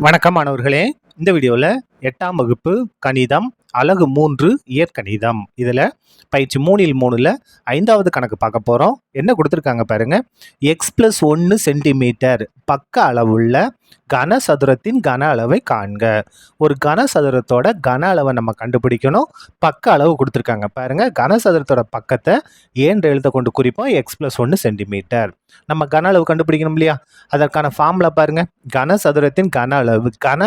வணக்கம் மாணவர்களே. இந்த வீடியோவில் 8ஆம் வகுப்பு கணிதம் அலகு 3 இயற்கணிதம் இதில் பயிற்சி 3ல் 5வது கணக்கு பார்க்க போகிறோம். என்ன கொடுத்துருக்காங்க பாருங்க. x+1 சென்டிமீட்டர் பக்க அளவுள்ள கனசதுரத்தின் கன அளவை காண்க. ஒரு கனசதுரத்தோட கன அளவை நம்ம கண்டுபிடிக்கணும். பக்க அளவு கொடுத்துருக்காங்க பாருங்க. கனசதுரத்தோட பக்கத்தை ஏன்ற எழுத்தை கொண்டு குறிப்போம். x+1 centimetre. நம்ம கன அளவு கண்டுபிடிக்கணும் இல்லையா? அதற்கான ஃபார்முலா பாருங்க. கனசதுரத்தின் கன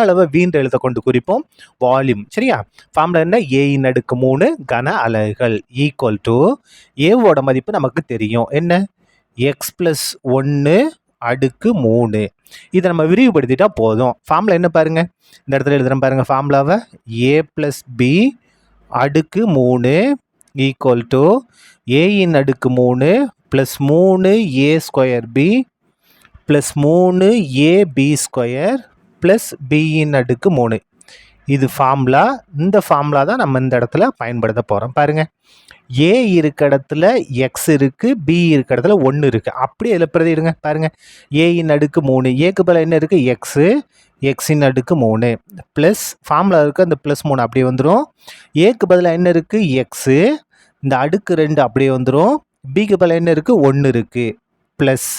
அளவை வீன்ற எழுத்தை கொண்டு குறிப்போம். வால்யூம். சரியா? ஃபார்முலா என்ன? a⁻3 கன அலகுகள் ஈக்குவல் டு ஏவோட மதிப்பு நமக்கு தெரியும். என்ன? x+1 அடுக்கு 3. இதை நம்ம விரிவுபடுத்திட்டா போதும். ஃபார்முலா என்ன பாருங்க. இந்த இடத்துல எழுதுறேன் பாருங்க ஃபார்முலாவை. a+b அடுக்கு 3 equal to a⁻3 + 3a²b + 3ab² + b⁻3. இது ஃபார்முலா. இந்த ஃபார்முலா தான் நம்ம இந்த இடத்துல பயன்படுத்த போகிறோம். பாருங்க, ஏ இருக்க இடத்துல எக்ஸ் இருக்கு, பி இருக்க இடத்துல 1 இருக்கு. அப்படியே இதில் பிரதிடுங்க. பாருங்க, a⁻3 ஏக்கு பதிலாக என்ன இருக்கு? எக்ஸு, x⁻3 ப்ளஸ் ஃபார்முலா இருக்கு அந்த +3 அப்படியே வந்துடும். ஏக்கு பதிலாக என்ன இருக்கு? எக்ஸு, இந்த அடுக்கு 2 அப்படியே வந்துடும். பிக்கு பதிலாக என்ன இருக்கு? 1 இருக்கு ப்ளஸ்.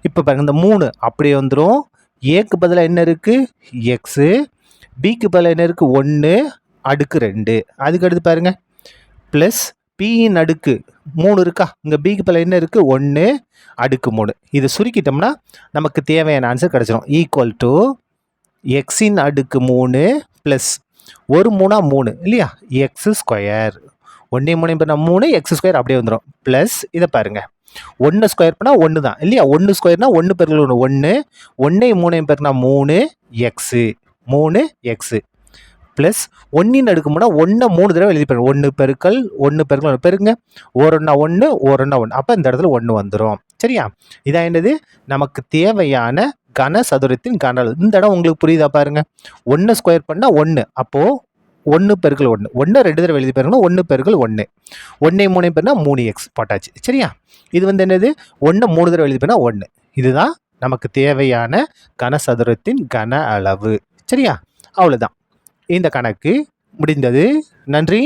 இப்போ பாருங்க, இந்த 3 அப்படியே வந்துடும். ஏக்கு பதிலாக என்ன இருக்கு? எக்ஸு, பிக்கு பதிலாக என்ன இருக்கு? 1 அடுக்கு 2. அதுக்கு அடுத்து பாருங்க ப்ளஸ் பியின் அடுக்கு 3 இருக்கா? இங்கே பிக்கு பதிலாக என்ன இருக்கு? 1 அடுக்கு 3. இது சுருக்கிட்டோம்னா நமக்கு தேவையான ஆன்சர் கிடைச்சிடும். ஈக்குவல் டு x⁻3 ப்ளஸ் 1 3 3 இல்லையா? x² 1 3 3 x² அப்படியே வந்துடும் ப்ளஸ். இதை பாருங்க, 1 ஸ்கொயர் பண்ணால் 1 தான் இல்லையா? 1 ஸ்கொயர்னா 1 பெருக்கல் 1 1 1 3 பெருக்கினா 3x 3x ப்ளஸ் 1 அடுக்கு 3 1 3 தடவை எழுதி பாருங்க. 1 பெருக்கல் 1 பெருக்கல் 1 பெருங்க. 1 1 1 1. அப்போ இந்த இடத்துல 1 வந்துடும். சரியா? இதான் என்னது? நமக்கு தேவையான கனசதுரத்தின் கன அளவு. இந்த இடம் உங்களுக்கு புரியுதா? பாருங்க, 1 ஸ்கொயர் பண்ணால் 1, அப்போது 1 பெருக்கல் 1 1 2 தடவை எழுதி பாருங்கன்னா 1 பெருக்கல் 1 1 3 பெருனா 3x போட்டாச்சு. சரியா? இது வந்து என்னது? 1 3 தடவை எழுதி பாருன்னா 1. இதுதான் நமக்கு தேவையான கனசதுரத்தின் கன அளவு. சரியா? அவ்வளோதான். இந்த கணக்கு முடிந்தது. நன்றி.